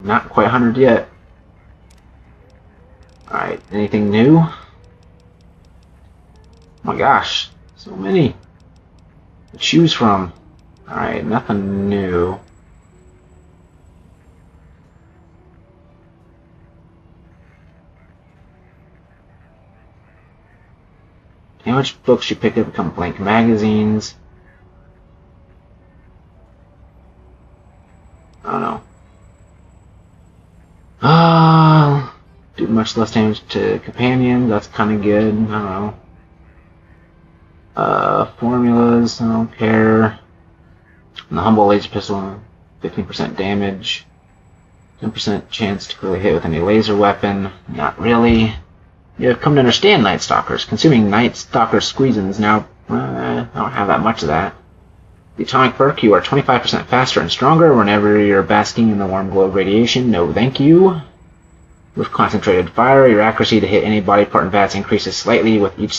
not quite 100 yet. Alright, anything new? Oh my gosh, so many to choose from. Alright, nothing new. How much books you pick up become blank magazines? I don't know. Do much less damage to companions. That's kind of good. I don't know. Formulas. I don't care. And the humble laser pistol, 15% damage, 10% chance to clearly hit with any laser weapon. Not really. You have come to understand, Night Stalkers. Consuming Night Stalker squeezins now. I don't have that much of that. The atomic perk, you are 25% faster and stronger whenever you're basking in the warm glow of radiation. No thank you. With concentrated fire, your accuracy to hit any body part in VATS increases slightly with each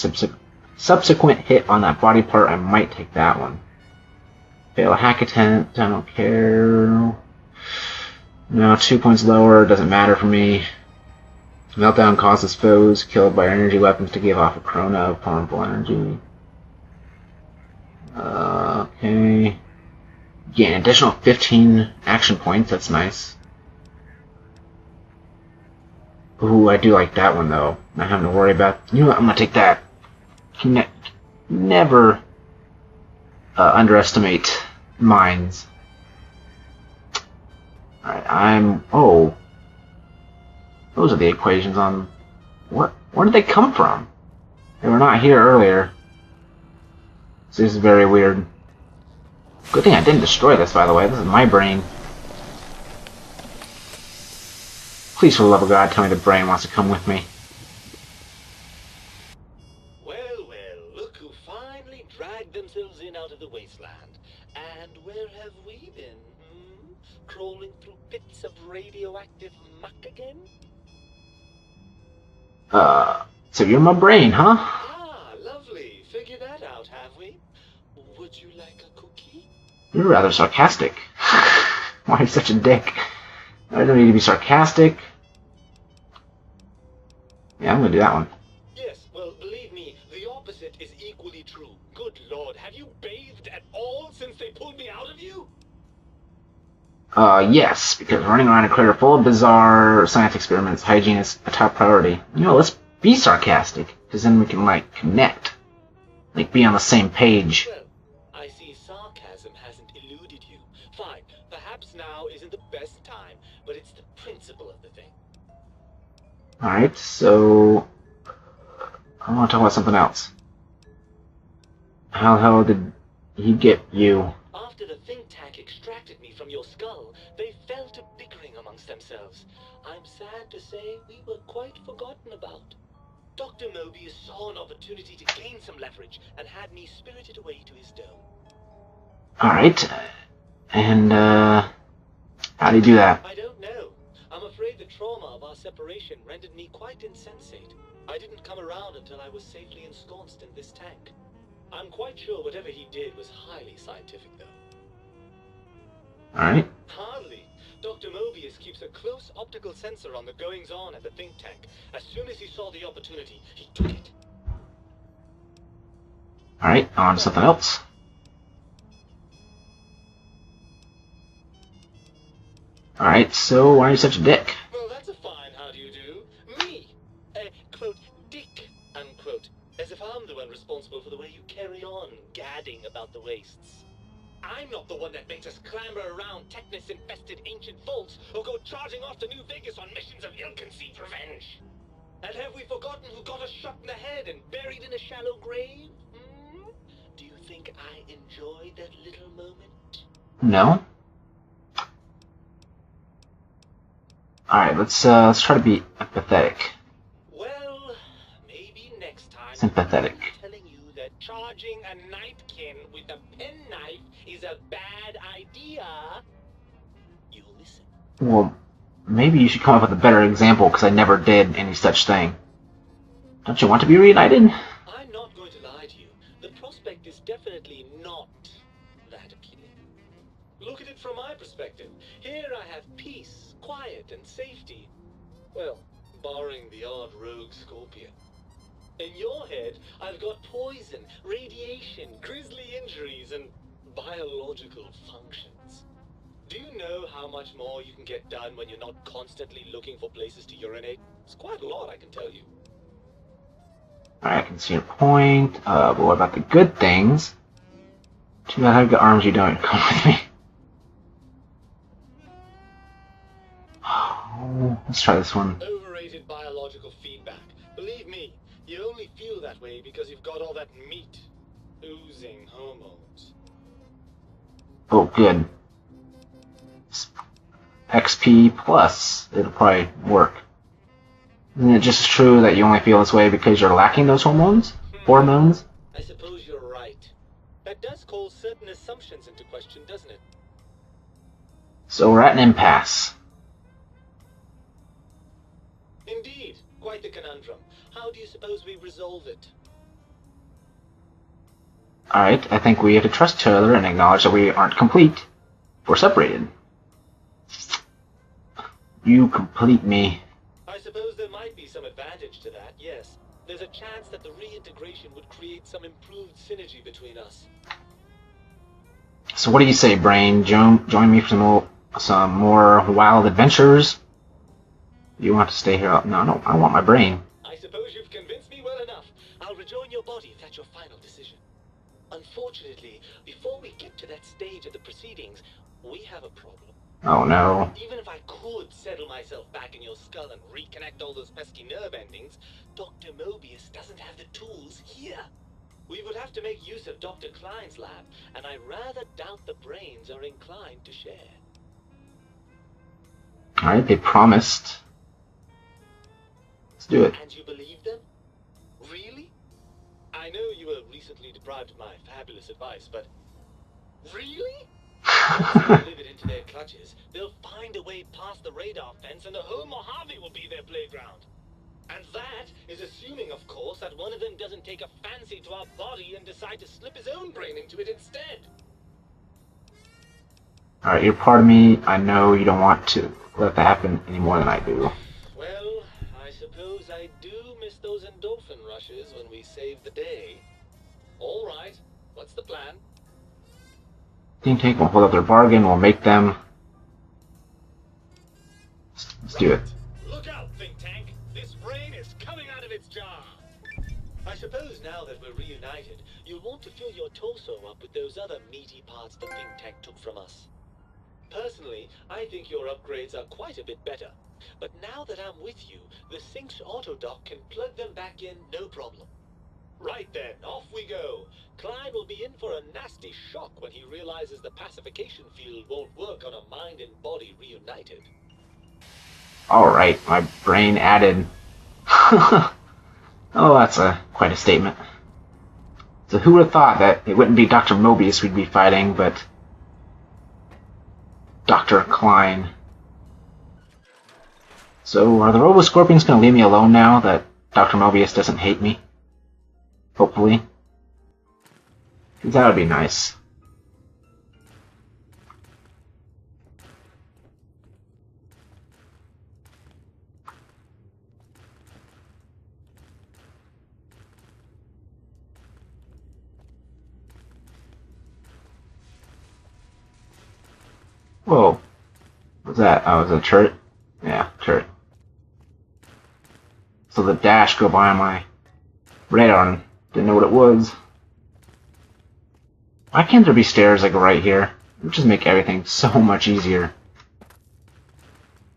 subsequent hit on that body part. I might take that one. Fail a hack attempt, I don't care. No, 2 points lower, doesn't matter for me. Meltdown causes foes killed by energy weapons to give off a corona of harmful energy. Okay. Gain an additional 15 action points, that's nice. Ooh, I do like that one though. Not having to worry about. You know what? I'm gonna take that. Never underestimate mines. Alright, oh. Those are the equations on. What? Where did they come from? They were not here earlier. So this is very weird. Good thing I didn't destroy this, by the way. This is my brain. Please, for the love of God, tell me the brain wants to come with me. Well, look who finally dragged themselves in out of the wasteland. And where have we been? Crawling through bits of radioactive muck again? So you're my brain, huh? Ah, lovely. Figured that out, have we? Would you like a cookie? You're rather sarcastic. Why are you such a dick? I don't need to be sarcastic. Yeah, I'm gonna do that one. Yes, well, believe me, the opposite is equally true. Good Lord, have you bathed at all since they pulled me out of you? Yes, because running around a crater full of bizarre science experiments, hygiene is a top priority. You know, let's be sarcastic, because then we can, like, connect. Like, be on the same page. Well, I see sarcasm hasn't eluded you. Fine, perhaps now isn't the best time, but it's the principle of the thing. Alright, so I want to talk about something else. How the hell did he get you? After the think tank extracted me from your skull, they fell to bickering amongst themselves. I'm sad to say we were quite forgotten about. Dr. Mobius saw an opportunity to gain some leverage and had me spirited away to his dome. Alright, and how do you do that? I don't know. I'm afraid the trauma of our separation rendered me quite insensate. I didn't come around until I was safely ensconced in this tank. I'm quite sure whatever he did was highly scientific, though. Alright. Hardly. Dr. Mobius keeps a close optical sensor on the goings-on at the think tank. As soon as he saw the opportunity, he took it. Alright, on to something else. Alright, so why are you such a dick? Well, that's a fine how do you do. Me, a, quote, dick, unquote. As if I'm the one responsible for the way you carry on gadding about the wastes. I'm not the one that makes us clamber around Technus-infested ancient vaults or go charging off to New Vegas on missions of ill-conceived revenge. And have we forgotten who got us shot in the head and buried in a shallow grave? Do you think I enjoyed that little moment? No. Alright, let's try to be empathetic. Well, maybe next time. Sympathetic. I'm telling you that charging a nightkin with a penknife is a bad idea. You'll listen. Well, maybe you should come up with a better example, because I never did any such thing. Don't you want to be reunited? I'm not going to lie to you. The prospect is definitely not that appealing. Look at it from my perspective. Here I have peace, quiet, and safety. Well, barring the odd rogue scorpion. In your head, I've got poison, radiation, grisly injuries, and biological functions. Do you know how much more you can get done when you're not constantly looking for places to urinate? It's quite a lot, I can tell you. Alright, I can see your point. But what about the good things? Too bad how good arms you don't come with me. Oh, let's try this one. Overrated biological feedback. Believe me, you only feel that way because you've got all that meat. Oozing hormones. Oh, good. XP plus. It'll probably work. Isn't it just true that you only feel this way because you're lacking those hormones? Hormones? I suppose you're right. That does call certain assumptions into question, doesn't it? So we're at an impasse. Indeed. Quite the conundrum. How do you suppose we resolve it? Alright, I think we have to trust each other and acknowledge that we aren't complete. We're separated. You complete me. I suppose there might be some advantage to that, yes. There's a chance that the reintegration would create some improved synergy between us. So what do you say, Brain? Join me for some more wild adventures? You want to stay here? No, I want my brain. I suppose you've convinced me well enough. I'll rejoin your body if that's your final decision. Unfortunately, before we get to that stage of the proceedings, we have a problem. Oh no. Even if I could settle myself back in your skull and reconnect all those pesky nerve endings, Dr. Mobius doesn't have the tools here. We would have to make use of Dr. Klein's lab, and I rather doubt the brains are inclined to share. Alright, they promised. Let's do it. And you believe them? Really? I know you were recently deprived of my fabulous advice, but... Really? Once you deliver it into their clutches, they'll find a way past the radar fence and the whole Mojave will be their playground. And that is assuming, of course, that one of them doesn't take a fancy to our body and decide to slip his own brain into it instead. Alright, you're part of me. I know you don't want to let that happen any more than I do. Well, I suppose I do miss those endorphin rushes when we save the day. All right, what's the plan? Team Tank will hold up their bargain. We'll make them. Let's do it. Look out, Think Tank! This brain is coming out of its jar! I suppose now that we're reunited, you'll want to fill your torso up with those other meaty parts the Think Tank took from us. Personally, I think your upgrades are quite a bit better. But now that I'm with you, the Sync's autodock can plug them back in no problem. Right then, off we go. Klein will be in for a nasty shock when he realizes the pacification field won't work on a mind and body reunited. Alright, my brain added. Oh, that's quite a statement. So who would have thought that it wouldn't be Dr. Mobius we'd be fighting, but Dr. Klein. So are the Robo-Scorpions going to leave me alone now that Dr. Mobius doesn't hate me? Hopefully. Because that would be nice. Whoa. What was that? Oh, was it a turret? Yeah, turret. So the dash go by on my radar and didn't know what it was. Why can't there be stairs like right here? It would just make everything so much easier.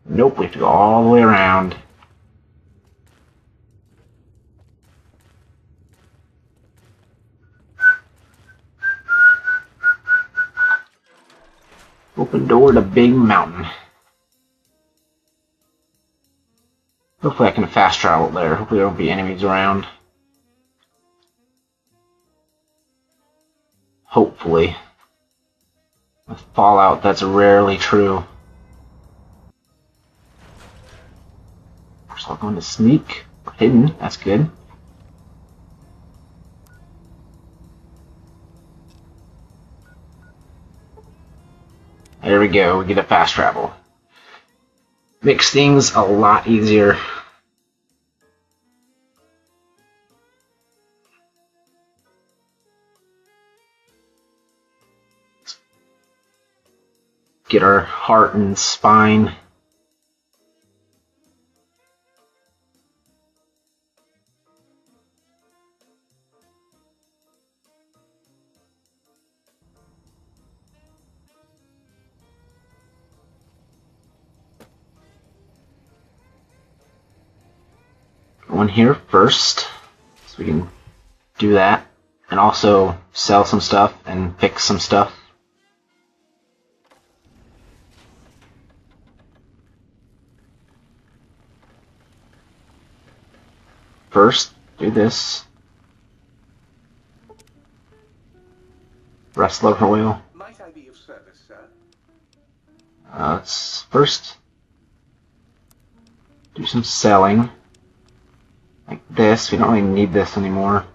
Nope, we have to go all the way around. Open door to Big Mountain. Hopefully I can fast travel there. Hopefully there won't be enemies around. Hopefully. With Fallout, that's rarely true. We're still going to sneak. We're hidden. That's good. There we go. We get a fast travel. Makes things a lot easier. Get our heart and spine. One here first, so we can do that, and also sell some stuff and fix some stuff. First, do this. Rest lover oil. Might I be of service, sir? Let's first do some selling. Like this. We don't really need this anymore.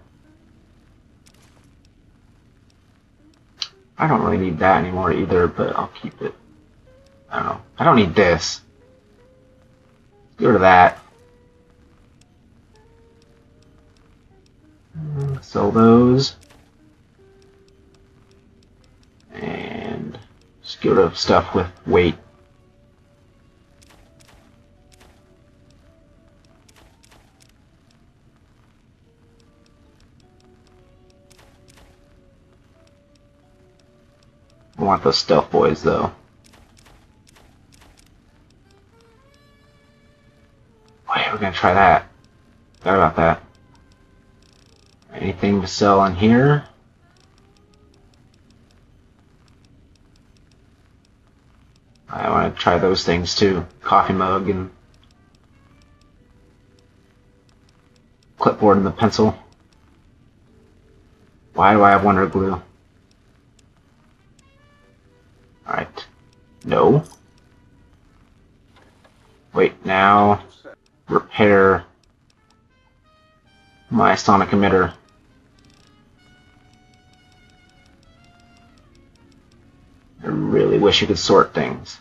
I don't really need that anymore either, but I'll keep it. I don't know. I don't need this. Get rid of that. Sell those. And just get rid of stuff with weight. I want those stealth boys though. Oh yeah, we're gonna try that. Forgot about that. Anything to sell on here? I want to try those things too. Coffee mug and clipboard and the pencil. Why do I have Wonder Glue? Alright. No. Wait, now repair my sonic emitter. I really wish you could sort things.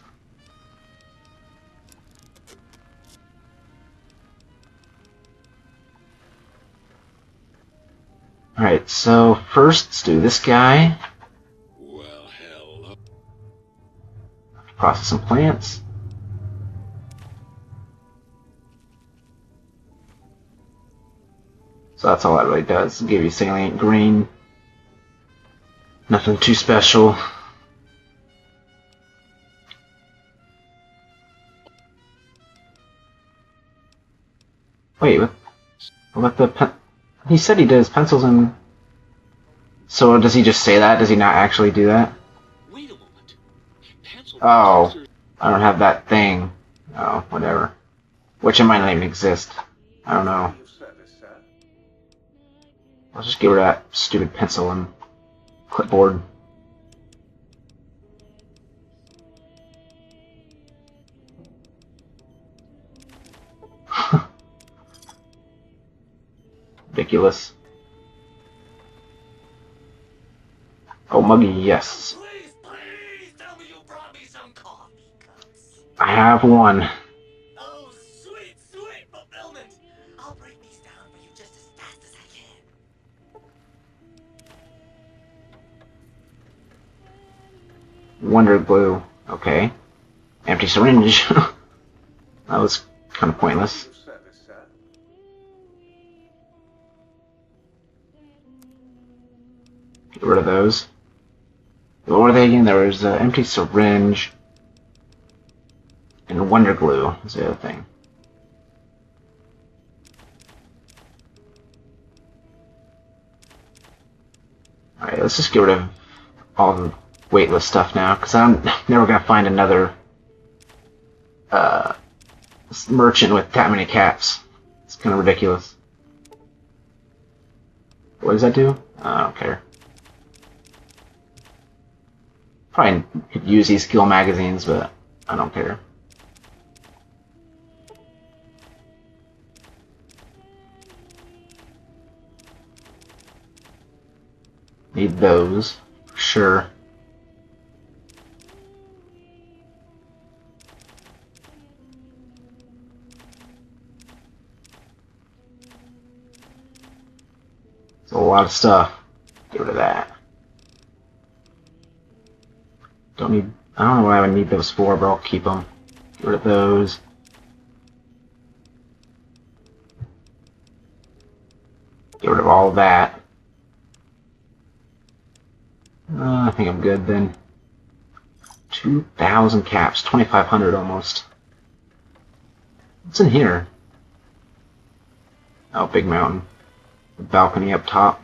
Alright, so first let's do this guy. Well, hell. Process some plants. So that's all that really does. Give you salient green. Nothing too special. Wait, what about the pen? He said he did his pencils and... So does he just say that? Does he not actually do that? Wait a moment. Pencil Oh, I don't have that thing. Oh, whatever. Which it might not even exist. I don't know. Be of service, sir? I'll just get rid of that stupid pencil and clipboard. Ridiculous. Oh, Muggy, yes. Please, please tell me you brought me some coffee cups. I have one. Oh, sweet, sweet fulfillment. I'll break these down for you just as fast as I can. Wonder Glue. Okay. Empty syringe. That was kind of pointless. Be of service, sir? Get rid of those. What were they again? There was empty syringe and Wonder Glue is the other thing. Alright, let's just get rid of all the weightless stuff now, because I'm never going to find another merchant with that many caps. It's kind of ridiculous. What does that do? I don't care. Probably could use these skill magazines, but I don't care. Need those, for sure. It's a lot of stuff. Get rid of that. Don't need. I don't know what I would need those for, but I'll keep them. Get rid of those. Get rid of all of that. I think I'm good then. 2,000 caps, 2,500 almost. What's in here? Oh, big mountain. The balcony up top.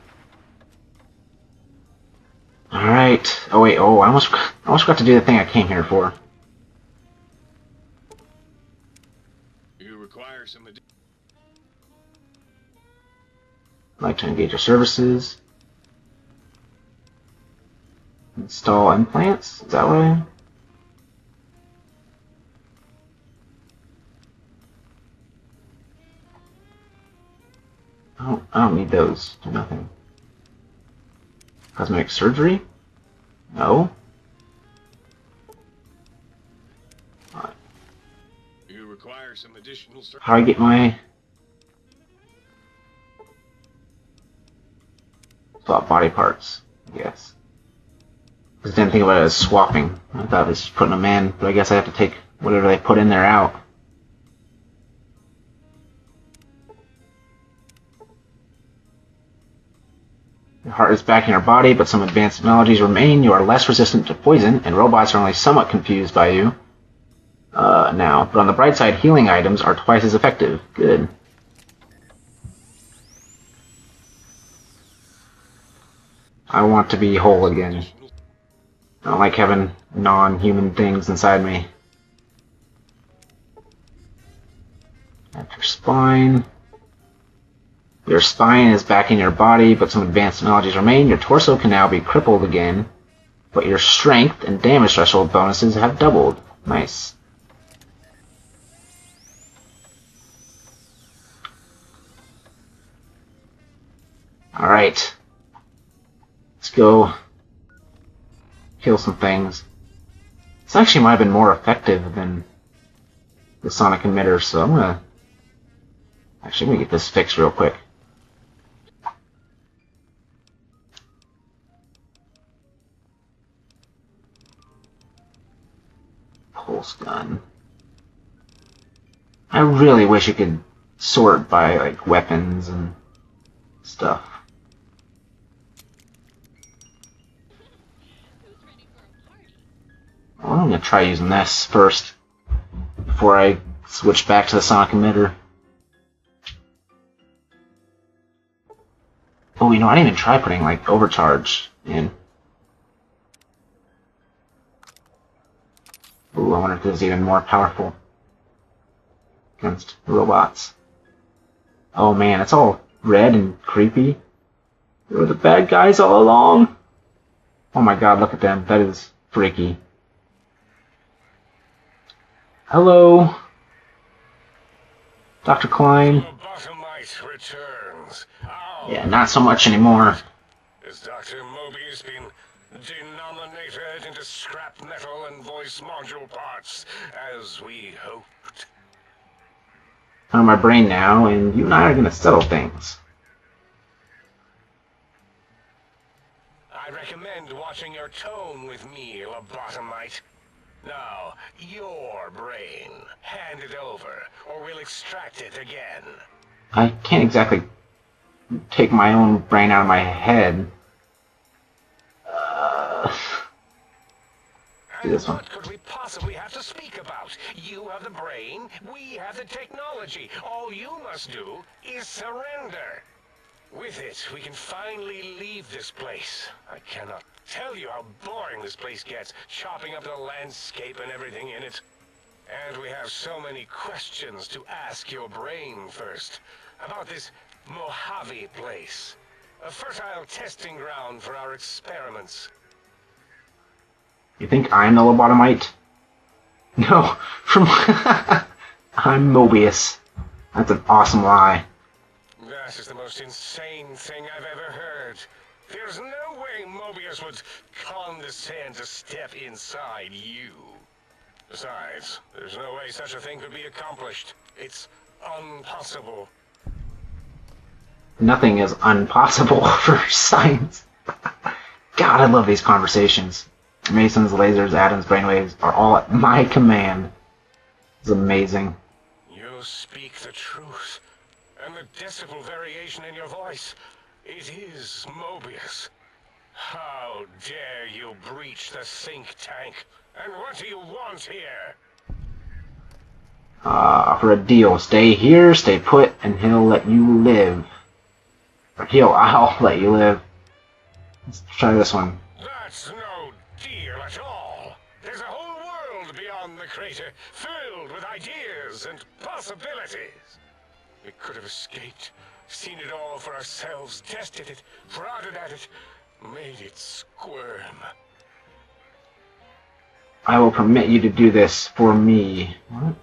Alright. Oh wait, I almost forgot to do the thing I came here for. You require some I'd like to engage your services. Install implants? Is that what I... I don't need those. Do nothing. Cosmetic surgery? No. Alright. You require some additional How do I get my... Swap body parts, I guess. Because I didn't think about it as swapping. I thought it was just putting them in, but I guess I have to take whatever they put in there out. Your heart is back in your body, but some advanced technologies remain. You are less resistant to poison, and robots are only somewhat confused by you now. But on the bright side, healing items are twice as effective. Good. I want to be whole again. I don't like having non-human things inside me. At your spine. Your spine is back in your body, but some advanced technologies remain. Your torso can now be crippled again, but your strength and damage threshold bonuses have doubled. Nice. Alright. Let's go kill some things. This actually might have been more effective than the sonic emitter, so I'm gonna get this fixed real quick. Pulse gun. I really wish it could sort by like weapons and stuff. Well, I'm gonna try using this first before I switch back to the sonic emitter. Oh, you know, I didn't even try putting like overcharge in. Ooh, I wonder if this is even more powerful against robots. Oh man, it's all red and creepy. They were the bad guys all along. Oh my god, look at them. That is freaky. Hello, Dr. Klein. returns. Yeah, not so much anymore. Has Dr. Mobius been denominated into scrap metal and voice module parts, as we hoped? I'm on my brain now, and you and I are going to settle things. I recommend watching your tone with me, lobotomite. Now, your brain. Hand it over, or we'll extract it again. I can't exactly take my own brain out of my head. Do this one. What could we possibly have to speak about? You have the brain, we have the technology. All you must do is surrender. With it, we can finally leave this place. I cannot tell you how boring this place gets, chopping up the landscape and everything in it. And we have so many questions to ask your brain first. About this Mojave place. A fertile testing ground for our experiments. You think I'm the lobotomite? No, from I'm Mobius. That's an awesome lie. That is the most insane thing I've ever heard. There's no way Mobius would condescend to step inside you. Besides, there's no way such a thing could be accomplished. It's impossible. You think I'm the lobotomite? No, from I'm Mobius. That's an awesome lie. That is the most insane thing I've ever heard. There's no way Mobius would condescend to step inside you. Besides, there's no way such a thing could be accomplished. It's impossible. nothing is impossible for science. God, I love these conversations. Mason's lasers, atoms, brainwaves are all at my command. It's amazing. You speak the truth. And the decibel variation in your voice, it is Mobius. How dare you breach the think tank? And what do you want here? Offer a deal. Stay here, stay put, and he'll let you live. Or I'll let you live. Let's try this one. That's no deal at all. There's a whole world beyond the crater, filled with ideas and possibilities. We could have escaped, seen it all for ourselves, tested it, prodded at it, made it squirm. I will permit you to do this for me. What?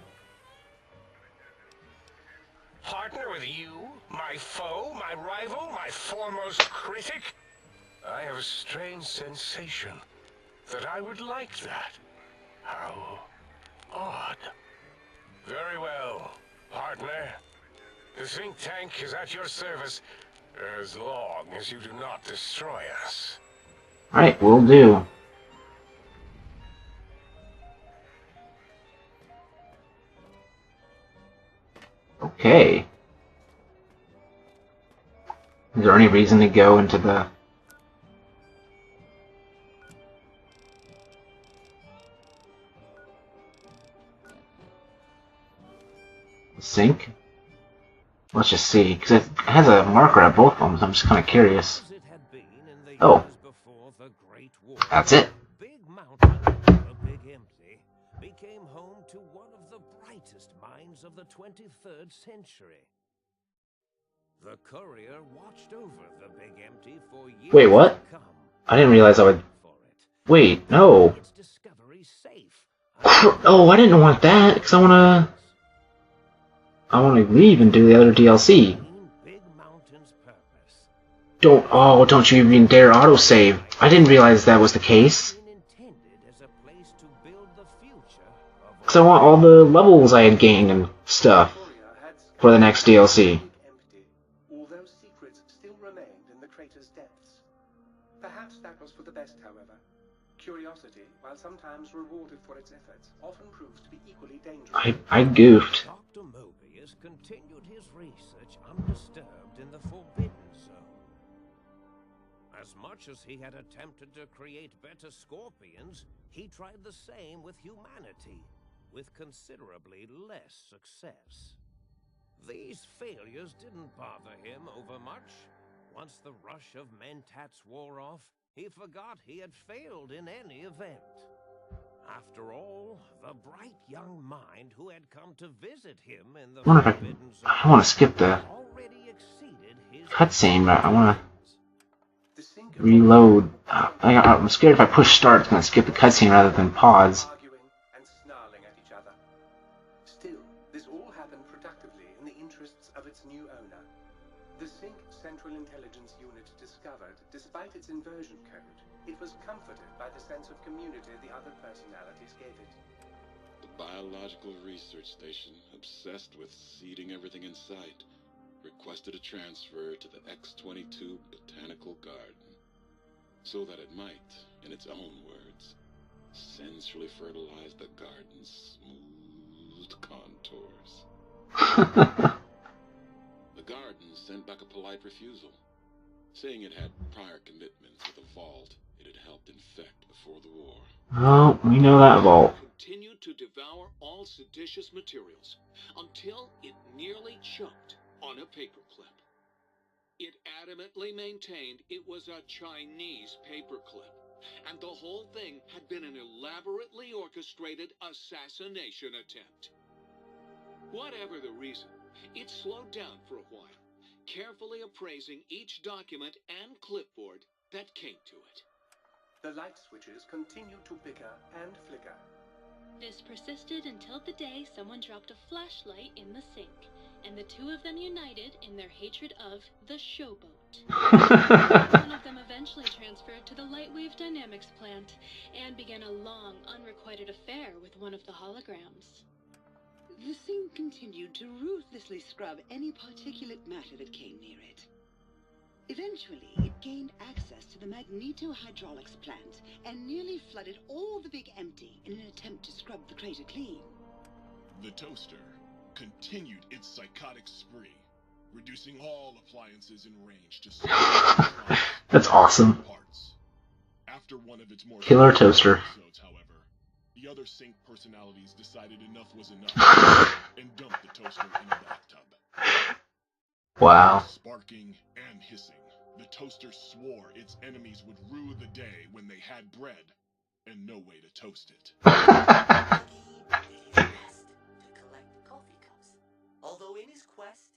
Partner with you, my foe, my rival, my foremost critic? I have a strange sensation that I would like that. How odd. Very well, partner. The think tank is at your service as long as you do not destroy us. Alright, will do. Okay. Is there any reason to go into the sink? Let's just see, because it has a marker at both of them, so I'm just kind of curious. Oh, that's it. Big Mountain, the Big Empty, became home to one of the brightest minds of the 23rd century. The courier watched over the Big Empty for years. Wait, what? To come. I didn't realize I would. Wait, no. Its discovery safe. Oh, I didn't want that, because I want to leave and do the other DLC. Big Mountain's purpose. Don't you even dare autosave. I didn't realize that was the case. Because I want all the levels I had gained and stuff for the next DLC. Although secrets still remained in the crater's depths. Perhaps that was for the best, however. Curiosity, while sometimes rewarded for its efforts, often proves to be equally dangerous. I goofed. Dr. Mobius continued his research undisturbed in the Forbidden Zone. As much as he had attempted to create better scorpions, he tried the same with humanity, with considerably less success. These failures didn't bother him over much. Once the rush of mentats wore off, he forgot he had failed in any event. After all, the bright young mind who had come to visit him in the Forbidden Zone I want to skip the already exceeded his cutscene, but I want to reload. I'm scared if I push start, it's going to skip the cutscene rather than pause. Arguing and snarling at each other. Still, this all happened productively in the interests of its new owner. The Sync Central Intelligence Unit discovered, despite its inversion code, it was comforted by the sense of community the other personalities gave it. The biological research station, obsessed with seeding everything in sight, requested a transfer to the X-22 Botanical Garden, so that it might, in its own words, sensually fertilize the garden's smooth contours. The garden sent back a polite refusal, saying it had prior commitments with a vault it had helped infect before the war. Oh, we know that vault. Continued to devour all seditious materials until it nearly choked on a paperclip. It adamantly maintained it was a Chinese paperclip, and the whole thing had been an elaborately orchestrated assassination attempt. Whatever the reason, it slowed down for a while, carefully appraising each document and clipboard that came to it. The light switches continued to bicker and flicker. This persisted until the day someone dropped a flashlight in the sink, and the two of them united in their hatred of the showboat. One of them eventually transferred to the Lightwave Dynamics plant and began a long, unrequited affair with one of the holograms. The sink continued to ruthlessly scrub any particulate matter that came near it. Eventually, it gained access to the magneto-hydraulics plant and nearly flooded all the big empty in an attempt to scrub the crater clean. The toaster continued its psychotic spree, reducing all appliances in range to small That's awesome. parts. After one of its more Killer toaster. episodes, however, the other Sync personalities decided enough was enough and dumped the toaster in a bathtub. Wow. Sparking and hissing, the toaster swore its enemies would rue the day when they had bread and no way to toast it. He did his best to collect coffee cups, although in his quest,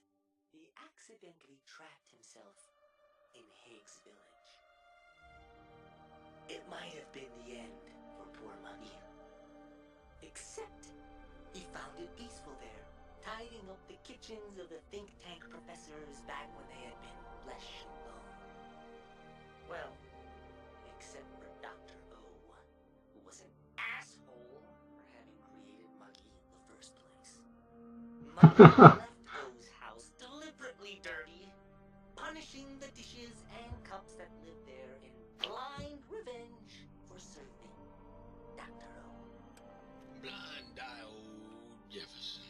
he accidentally trapped himself in Higgs Village. It might have been the end for poor Muggy. Except, he found it peaceful there, tidying up the kitchens of the think tank professors back when they had been flesh and bone. Well, except for Dr. O, who was an asshole for having created Muggy in the first place. Muggy left O's house deliberately dirty, punishing the dishes and cups that lived there in blind revenge for serving Dr. O. Blind Diode Jefferson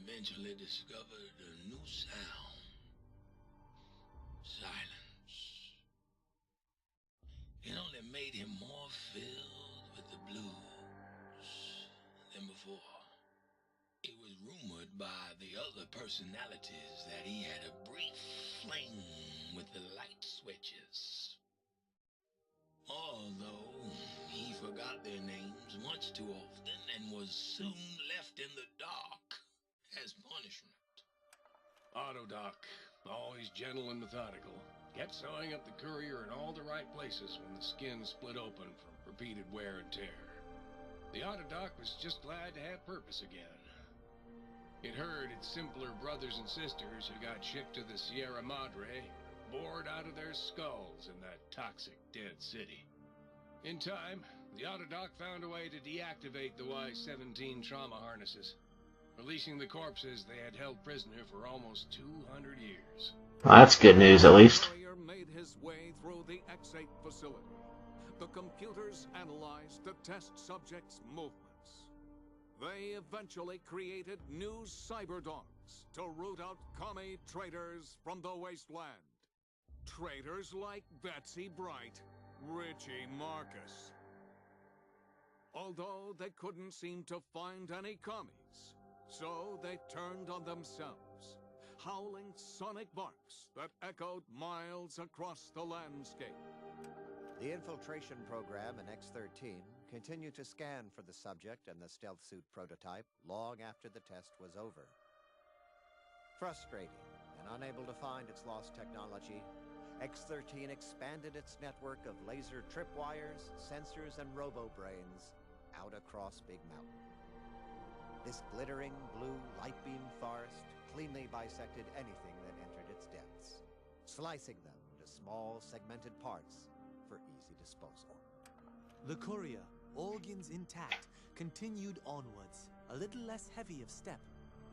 eventually discovered a new sound. Silence. It only made him more filled with the blues than before. It was rumored by the other personalities that he had a brief fling with the light switches. Although he forgot their names much too often and was soon left in the dark as punishment. Autodoc, always gentle and methodical, kept sewing up the courier in all the right places when the skin split open from repeated wear and tear. The Autodoc was just glad to have purpose again. It heard its simpler brothers and sisters who got shipped to the Sierra Madre bored out of their skulls in that toxic dead city. In time, the Autodoc found a way to deactivate the Y-17 trauma harnesses, releasing the corpses they had held prisoner for almost 200 years. Well, that's good news, at least. The courier made his way through the X-8 facility. The computers analyzed the test subjects' movements. They eventually created new cyberdogs to root out commie traitors from the wasteland. Traitors like Betsy Bright, Richie Marcus. Although they couldn't seem to find any commies, so they turned on themselves, howling sonic barks that echoed miles across the landscape. The infiltration program in X-13 continued to scan for the subject and the stealth suit prototype long after the test was over. Frustrating and unable to find its lost technology, X-13 expanded its network of laser tripwires, sensors, and robo-brains out across Big Mountain. This glittering blue light beam forest cleanly bisected anything that entered its depths, slicing them into small segmented parts for easy disposal. The courier, organs intact, continued onwards, a little less heavy of step,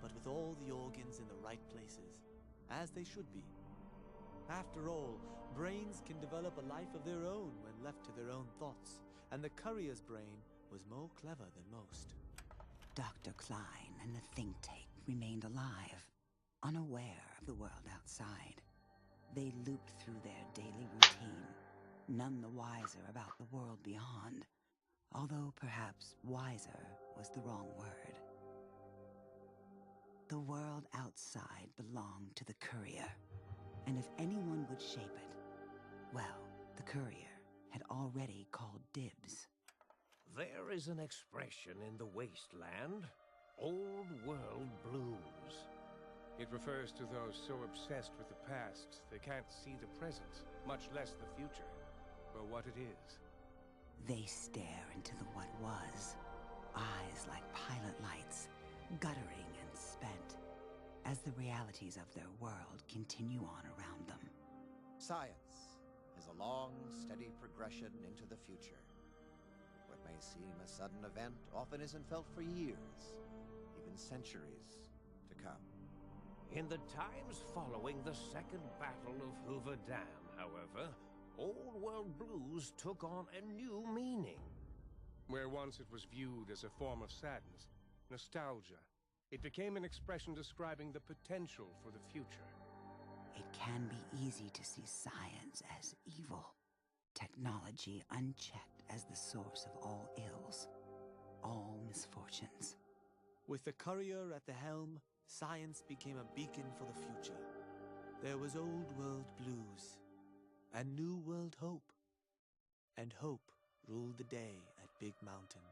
but with all the organs in the right places, as they should be. After all, brains can develop a life of their own when left to their own thoughts, and the courier's brain was more clever than most. Dr. Klein and the think tank remained alive, unaware of the world outside. They looped through their daily routine, none the wiser about the world beyond, although perhaps wiser was the wrong word. The world outside belonged to the courier, and if anyone would shape it, well, the courier had already called dibs. There is an expression in the wasteland, old world blues. It refers to those so obsessed with the past they can't see the present, much less the future, for what it is. They stare into the what was, eyes like pilot lights, guttering and spent, as the realities of their world continue on around them. Science is a long, steady progression into the future. What may seem a sudden event often isn't felt for years, even centuries to come. In the times following the Second Battle of Hoover Dam, however, Old World blues took on a new meaning. Where once it was viewed as a form of sadness, nostalgia, it became an expression describing the potential for the future. It can be easy to see science as evil, technology unchecked as the source of all ills, all misfortunes. With the courier at the helm, science became a beacon for the future. There was Old World blues, and New World hope. And hope ruled the day at Big Mountain.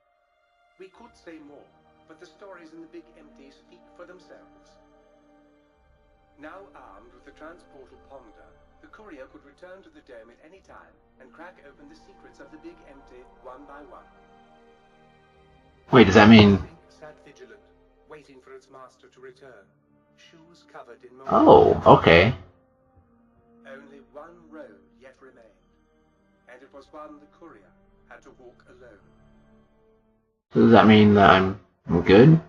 We could say more, but the stories in the Big Empty speak for themselves. Now armed with the transportal Ponder, the courier could return to the dome at any time and crack open the secrets of the Big Empty one by one. Wait, does that mean... Sat vigilant, waiting for its master to return, shoes covered in mold. Oh, okay. Only one road yet remained, and it was one the courier had to walk alone. So does that mean that I'm good?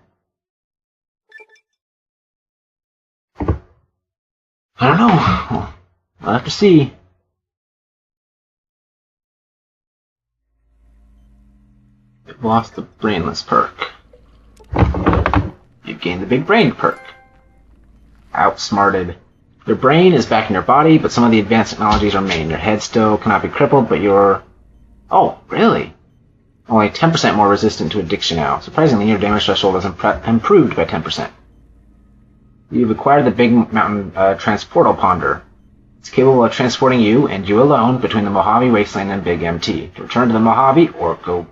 I don't know. I'll have to see. You've lost the brainless perk. You've gained the big brain perk. Outsmarted. Your brain is back in your body, but some of the advanced technologies remain. Your head still cannot be crippled, but you're... Oh, really? Only 10% more resistant to addiction now. Surprisingly, your damage threshold is improved by 10%. You've acquired the Big Mountain Transportal Ponder. It's capable of transporting you, and you alone, between the Mojave Wasteland and Big MT. To return to the Mojave, or go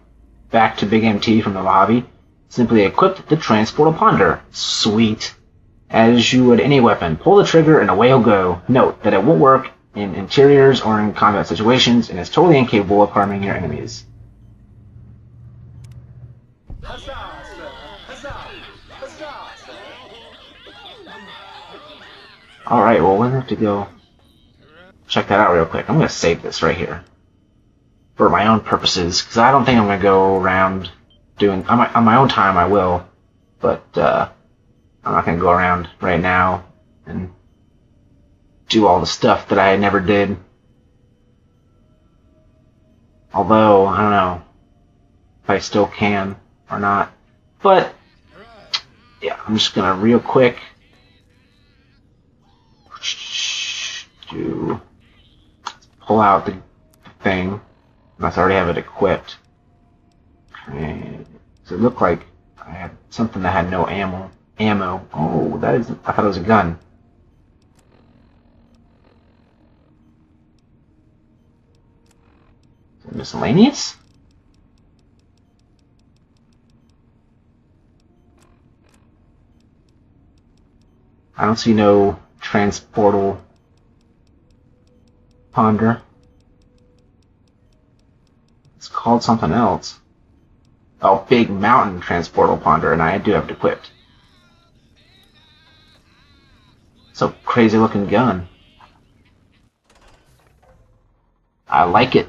back to Big MT from the Mojave, simply equip the Transportal Ponder. Sweet. As you would any weapon, pull the trigger and away you'll go. Note that it won't work in interiors or in combat situations, and is totally incapable of harming your enemies. Huzzah, sir! Huzzah! Huzzah, sir! Alright, well, we're going to have to go check that out real quick. I'm going to save this right here. For my own purposes, because I don't think I'm going to go around doing... On my own time, I will. But, I'm not going to go around right now and do all the stuff that I never did. Although, I don't know if I still can or not. But, yeah, I'm just going to real quick pull out the thing. Unless I already have it equipped. Okay. Does it look like I had something that had no ammo? Oh, that is... I thought it was a gun. Is it miscellaneous? I don't see no transportal ponder. It's called something else. Oh, Big Mountain Transportal Ponder, and I do have it equipped. So crazy looking gun. I like it.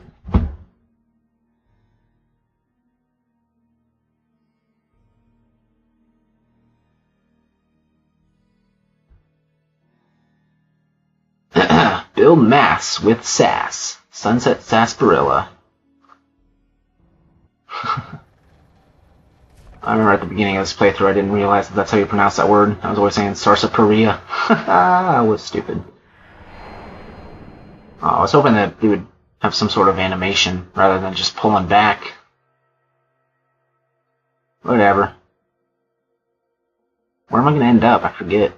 Build mass with sass. Sunset Sarsaparilla. I remember at the beginning of this playthrough I didn't realize that that's how you pronounce that word. I was always saying Sarsaparilla. I was stupid. Oh, I was hoping that it would have some sort of animation rather than just pulling back. Whatever. Where am I going to end up? I forget.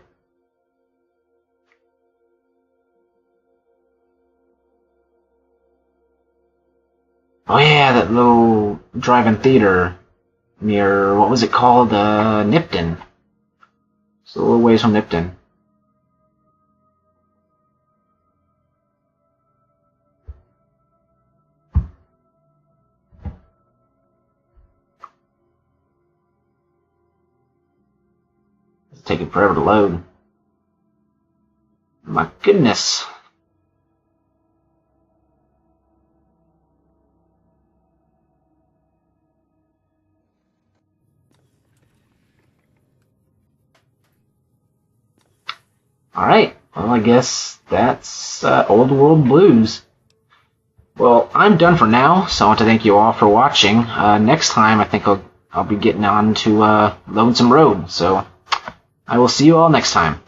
Oh yeah, that little drive-in theater near, what was it called? Nipton. It's a little ways from Nipton. It's taking forever to load. My goodness. Alright, well, I guess that's Old World Blues. Well, I'm done for now, so I want to thank you all for watching. Next time, I think I'll be getting on to Lonesome Road, so I will see you all next time.